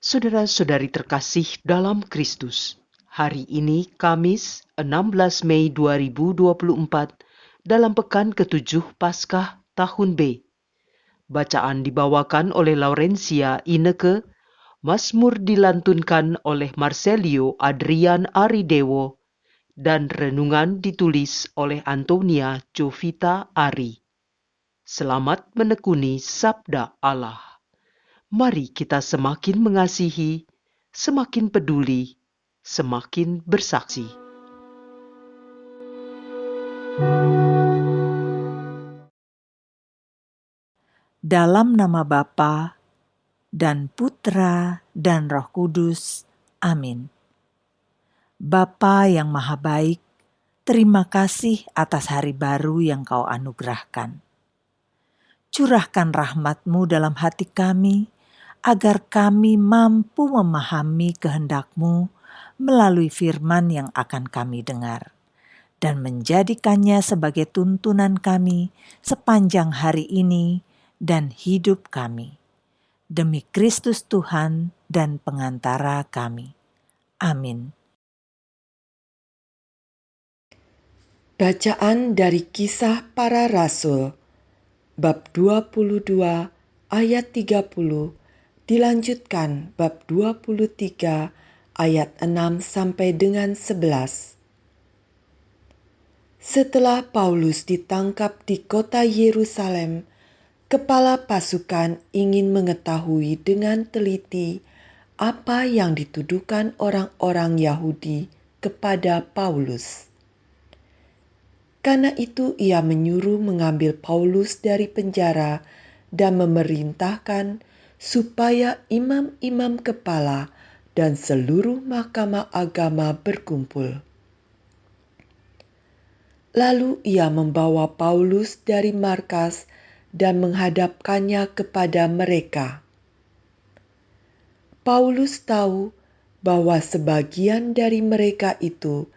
Saudara-saudari terkasih dalam Kristus, hari ini Kamis 16 Mei 2024 dalam pekan ke-7 Paskah tahun B. Bacaan dibawakan oleh Laurencia Ineke, Mazmur dilantunkan oleh Marcelio Adrian Aridewo, dan renungan ditulis oleh Antonia Jovita Ari. Selamat menekuni Sabda Allah. Mari kita semakin mengasihi, semakin peduli, semakin bersaksi. Dalam nama Bapa dan Putra dan Roh Kudus. Amin. Bapa yang Maha Baik, terima kasih atas hari baru yang Kau anugerahkan. Curahkan rahmat-Mu dalam hati kami, agar kami mampu memahami kehendak-Mu melalui firman yang akan kami dengar, dan menjadikannya sebagai tuntunan kami sepanjang hari ini dan hidup kami. Demi Kristus Tuhan dan pengantara kami. Amin. Bacaan dari Kisah Para Rasul, bab 22 ayat 30, dilanjutkan bab 23 ayat 6 sampai dengan 11. Setelah Paulus ditangkap di kota Yerusalem, kepala pasukan ingin mengetahui dengan teliti apa yang dituduhkan orang-orang Yahudi kepada Paulus. Karena itu ia menyuruh mengambil Paulus dari penjara dan memerintahkan supaya imam-imam kepala dan seluruh mahkamah agama berkumpul. Lalu ia membawa Paulus dari markas dan menghadapkannya kepada mereka. Paulus tahu bahwa sebagian dari mereka itu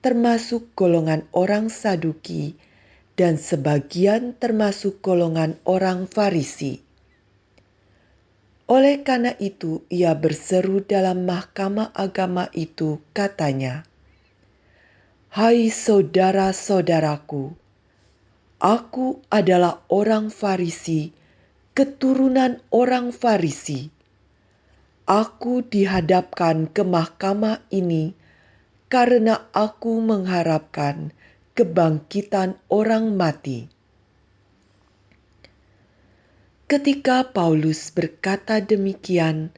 termasuk golongan orang Saduki dan sebagian termasuk golongan orang Farisi. Oleh karena itu ia berseru dalam mahkamah agama itu, katanya, "Hai saudara-saudaraku, aku adalah orang Farisi, keturunan orang Farisi. Aku dihadapkan ke mahkamah ini karena aku mengharapkan kebangkitan orang mati." Ketika Paulus berkata demikian,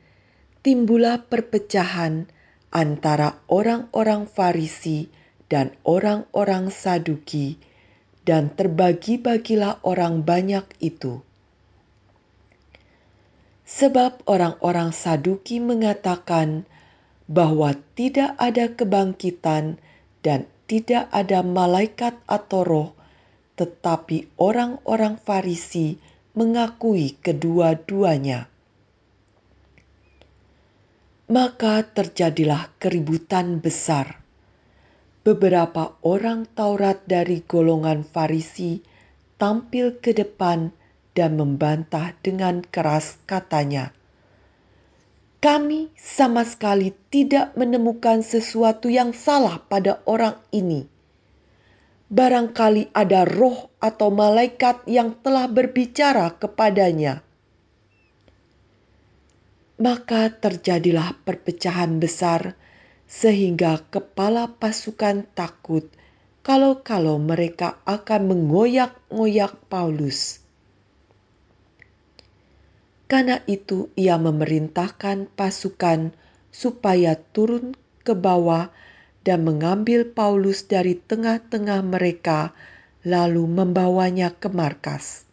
timbullah perpecahan antara orang-orang Farisi dan orang-orang Saduki, dan terbagi-bagilah orang banyak itu. Sebab orang-orang Saduki mengatakan bahwa tidak ada kebangkitan dan tidak ada malaikat atau roh, tetapi orang-orang Farisi mengakui kedua-duanya. Maka terjadilah keributan besar. Beberapa orang Taurat dari golongan Farisi tampil ke depan dan membantah dengan keras, katanya, "Kami sama sekali tidak menemukan sesuatu yang salah pada orang ini. Barangkali ada roh atau malaikat yang telah berbicara kepadanya." Maka terjadilah perpecahan besar, sehingga kepala pasukan takut kalau mereka akan mengoyak-ngoyak Paulus. Karena itu ia memerintahkan pasukan supaya turun ke bawah dan mengambil Paulus dari tengah-tengah mereka, lalu membawanya ke markas.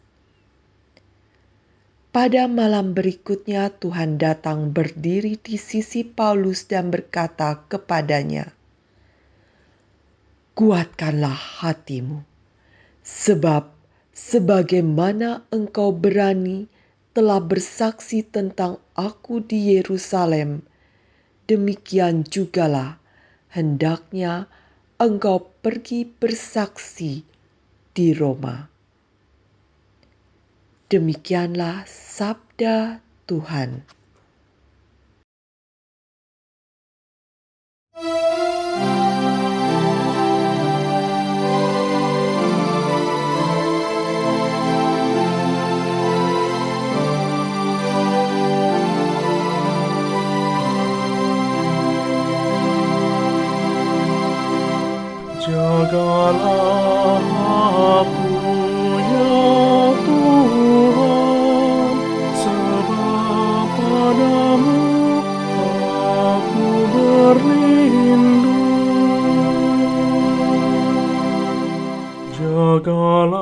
Pada malam berikutnya Tuhan datang berdiri di sisi Paulus dan berkata kepadanya, "Kuatkanlah hatimu, sebab sebagaimana engkau berani telah bersaksi tentang aku di Yerusalem, demikian jugalah hendaknya engkau pergi bersaksi di Roma." Demikianlah sabda Tuhan.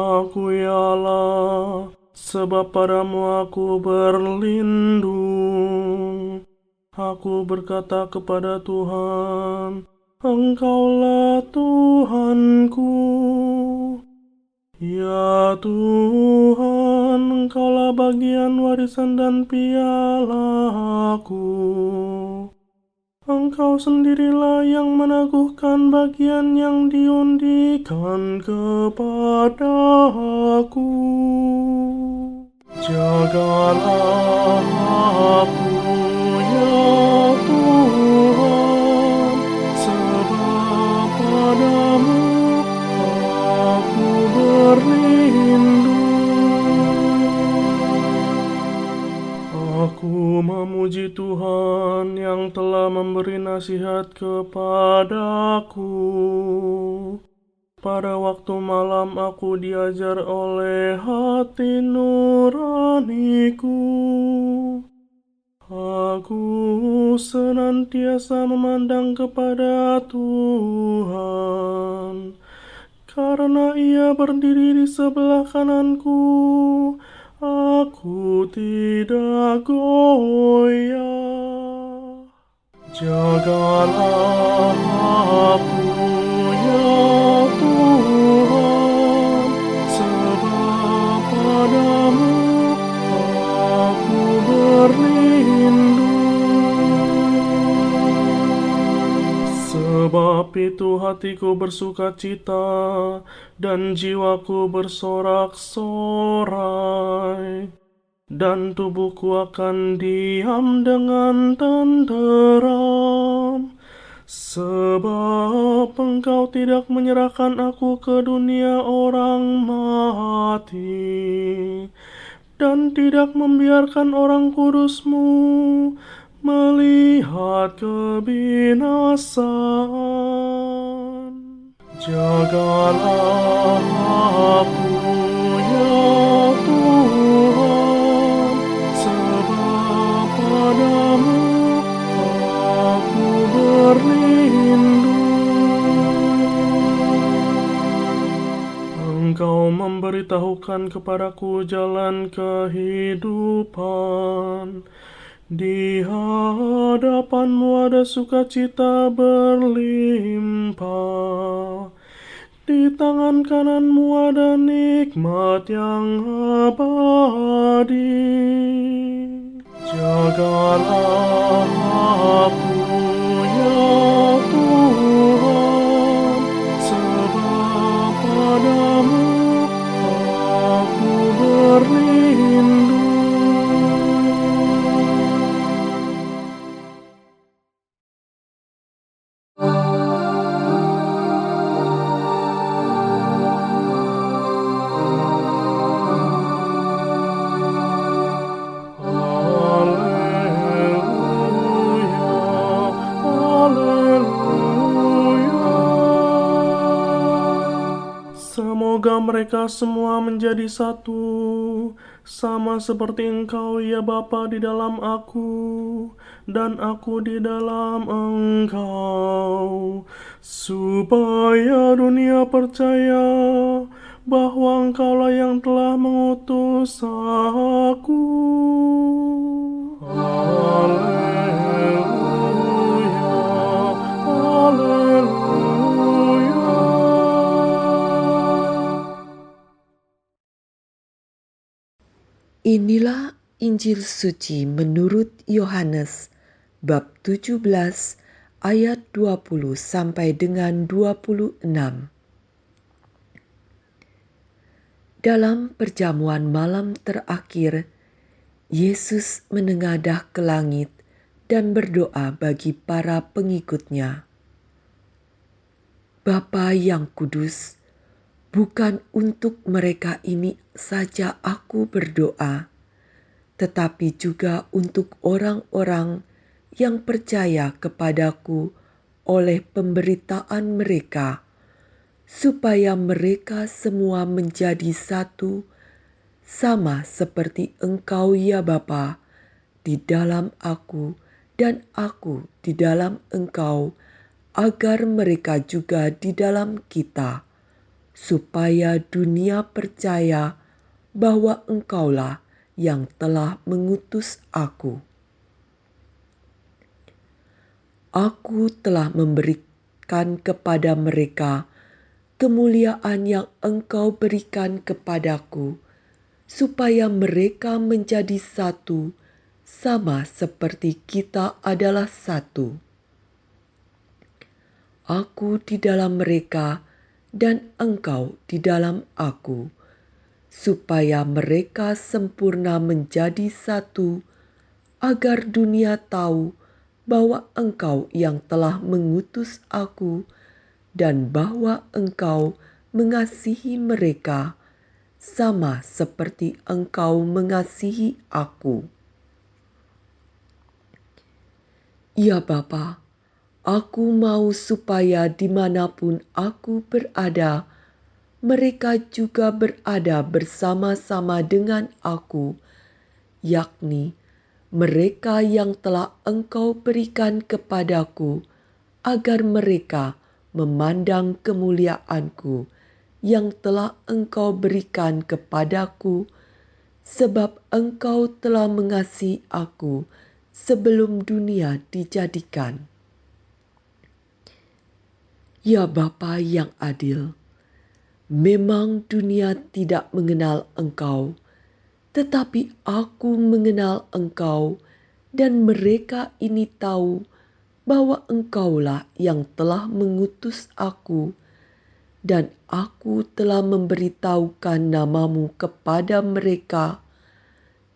aku ya Allah, sebab padamu aku berlindung. Aku berkata kepada Tuhan, Engkaulah Tuhanku. Ya Tuhan, Engkaulah bagian warisan dan pialaku. Engkau sendirilah yang meneguhkan bagian yang diundikan kepadaku. Jagalah aku, ya Tuhan, sebab padamu aku berlindung. Aku memuji Tuhan yang telah memberi nasihat kepadaku. Pada waktu malam aku diajar oleh hati nuraniku. Aku senantiasa memandang kepada Tuhan, karena Ia berdiri di sebelah kananku. Aku tidak goyah. Jagalah aku, ya Tuhan, sebab padamu aku berlindung. Sebab itu hatiku bersukacita dan jiwaku bersorak-sorai, dan tubuhku akan diam dengan tenteram. Sebab Engkau tidak menyerahkan aku ke dunia orang mati, dan tidak membiarkan orang kudus-Mu melihat kebinasaan. Jagalah aku, ya Tuhan, sebab padamu aku berlindung. Engkau memberitahukan kepadaku jalan kehidupan. Di hadapan-Mu ada sukacita berlimpah. Di tangan kanan-Mu ada nikmat yang abadi. Jagalah aku, ya Tuhan, sebab padamu aku berlindung. Semoga mereka semua menjadi satu, sama seperti Engkau, ya Bapa, di dalam aku, dan aku di dalam Engkau, supaya dunia percaya bahwa Engkaulah yang telah mengutus aku. Haleluya, haleluya. Inilah Injil suci menurut Yohanes bab 17 ayat 20 sampai dengan 26. Dalam perjamuan malam terakhir, Yesus menengadah ke langit dan berdoa bagi para pengikutnya. Bapa yang kudus, bukan untuk mereka ini saja aku berdoa, tetapi juga untuk orang-orang yang percaya kepadaku oleh pemberitaan mereka, supaya mereka semua menjadi satu, sama seperti Engkau ya Bapa, di dalam aku dan aku di dalam Engkau, agar mereka juga di dalam kita, supaya dunia percaya bahwa Engkaulah yang telah mengutus aku. Aku telah memberikan kepada mereka kemuliaan yang Engkau berikan kepadaku, supaya mereka menjadi satu, sama seperti kita adalah satu. Aku di dalam mereka dan Engkau di dalam aku, supaya mereka sempurna menjadi satu, agar dunia tahu bahwa Engkau yang telah mengutus aku dan bahwa Engkau mengasihi mereka sama seperti Engkau mengasihi aku. Ya Bapa, aku mau supaya dimanapun aku berada, mereka juga berada bersama-sama dengan aku, yakni mereka yang telah Engkau berikan kepadaku, agar mereka memandang kemuliaanku yang telah Engkau berikan kepadaku, sebab Engkau telah mengasihi aku sebelum dunia dijadikan. Ya Bapa yang adil, memang dunia tidak mengenal Engkau, tetapi aku mengenal Engkau, dan mereka ini tahu bahwa Engkaulah yang telah mengutus aku, dan aku telah memberitahukan namamu kepada mereka,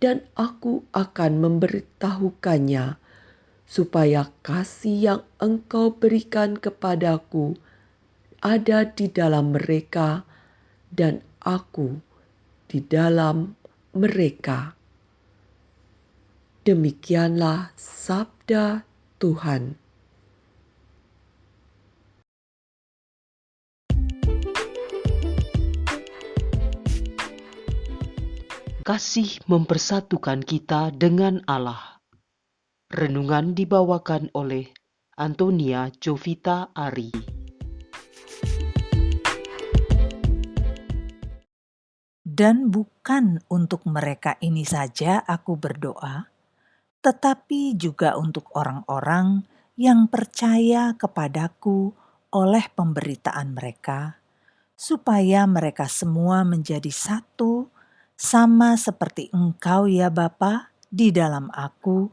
dan aku akan memberitahukannya, supaya kasih yang Engkau berikan kepadaku ada di dalam mereka, dan aku di dalam mereka. Demikianlah sabda Tuhan. Kasih mempersatukan kita dengan Allah. Renungan dibawakan oleh Antonia Jovita Ari. Dan bukan untuk mereka ini saja aku berdoa, tetapi juga untuk orang-orang yang percaya kepadaku oleh pemberitaan mereka, supaya mereka semua menjadi satu, sama seperti Engkau ya Bapa di dalam aku,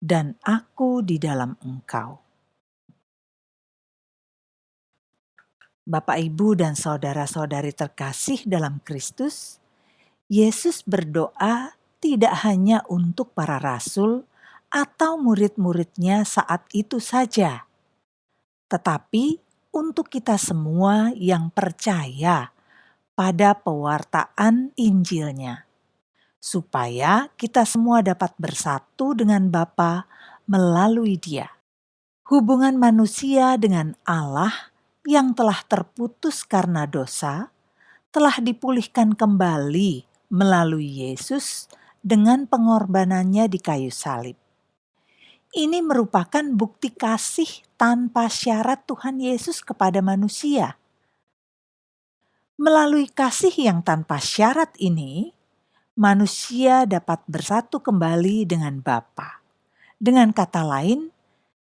dan aku di dalam Engkau. Bapak, Ibu, dan saudara-saudari terkasih dalam Kristus, Yesus berdoa tidak hanya untuk para rasul atau murid-muridnya saat itu saja, tetapi untuk kita semua yang percaya pada pewartaan Injilnya, supaya kita semua dapat bersatu dengan Bapa melalui Dia. Hubungan manusia dengan Allah yang telah terputus karena dosa telah dipulihkan kembali melalui Yesus dengan pengorbanannya di kayu salib. Ini merupakan bukti kasih tanpa syarat Tuhan Yesus kepada manusia. Melalui kasih yang tanpa syarat ini, manusia dapat bersatu kembali dengan Bapa. Dengan kata lain,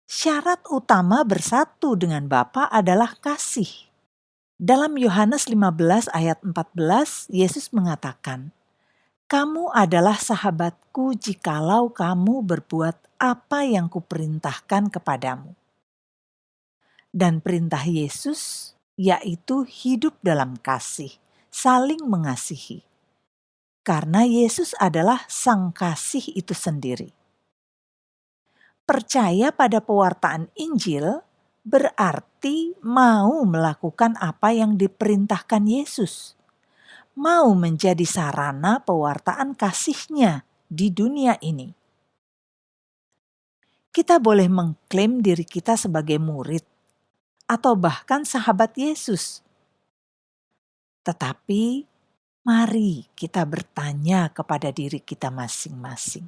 syarat utama bersatu dengan Bapa adalah kasih. Dalam Yohanes 15 ayat 14, Yesus mengatakan, "Kamu adalah sahabatku jikalau kamu berbuat apa yang kuperintahkan kepadamu." Dan perintah Yesus yaitu hidup dalam kasih, saling mengasihi. Karena Yesus adalah sang kasih itu sendiri. Percaya pada pewartaan Injil berarti mau melakukan apa yang diperintahkan Yesus. Mau menjadi sarana pewartaan kasih-Nya di dunia ini. Kita boleh mengklaim diri kita sebagai murid atau bahkan sahabat Yesus. Tetapi mari kita bertanya kepada diri kita masing-masing.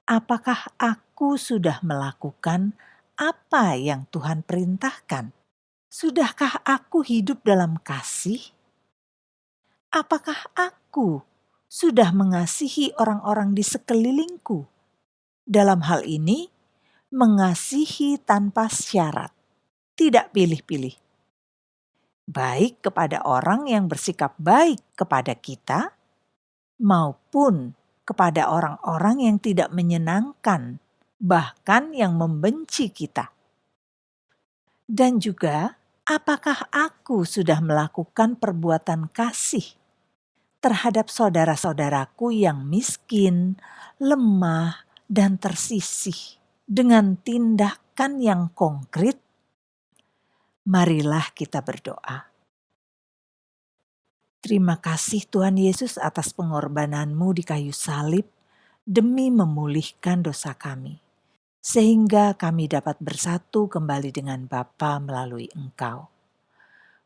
Apakah aku sudah melakukan apa yang Tuhan perintahkan? Sudahkah aku hidup dalam kasih? Apakah aku sudah mengasihi orang-orang di sekelilingku? Dalam hal ini, mengasihi tanpa syarat, tidak pilih-pilih. Baik kepada orang yang bersikap baik kepada kita, maupun kepada orang-orang yang tidak menyenangkan, bahkan yang membenci kita. Dan juga, apakah aku sudah melakukan perbuatan kasih terhadap saudara-saudaraku yang miskin, lemah, dan tersisih dengan tindakan yang konkret? Marilah kita berdoa. Terima kasih Tuhan Yesus atas pengorbanan-Mu di kayu salib demi memulihkan dosa kami, sehingga kami dapat bersatu kembali dengan Bapa melalui Engkau.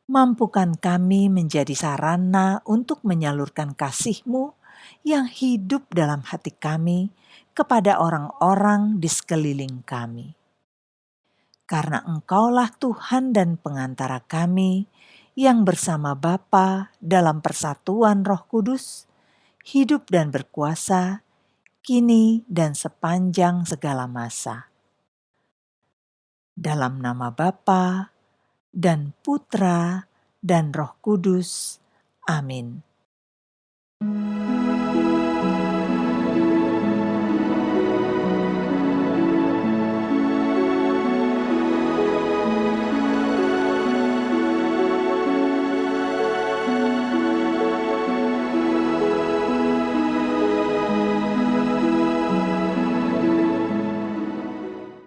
Mampukan kami menjadi sarana untuk menyalurkan kasih-Mu yang hidup dalam hati kami kepada orang-orang di sekeliling kami. Karena Engkaulah Tuhan dan pengantara kami yang bersama Bapa dalam persatuan Roh Kudus, hidup dan berkuasa, kini dan sepanjang segala masa. Dalam nama Bapa dan Putra dan Roh Kudus. Amin.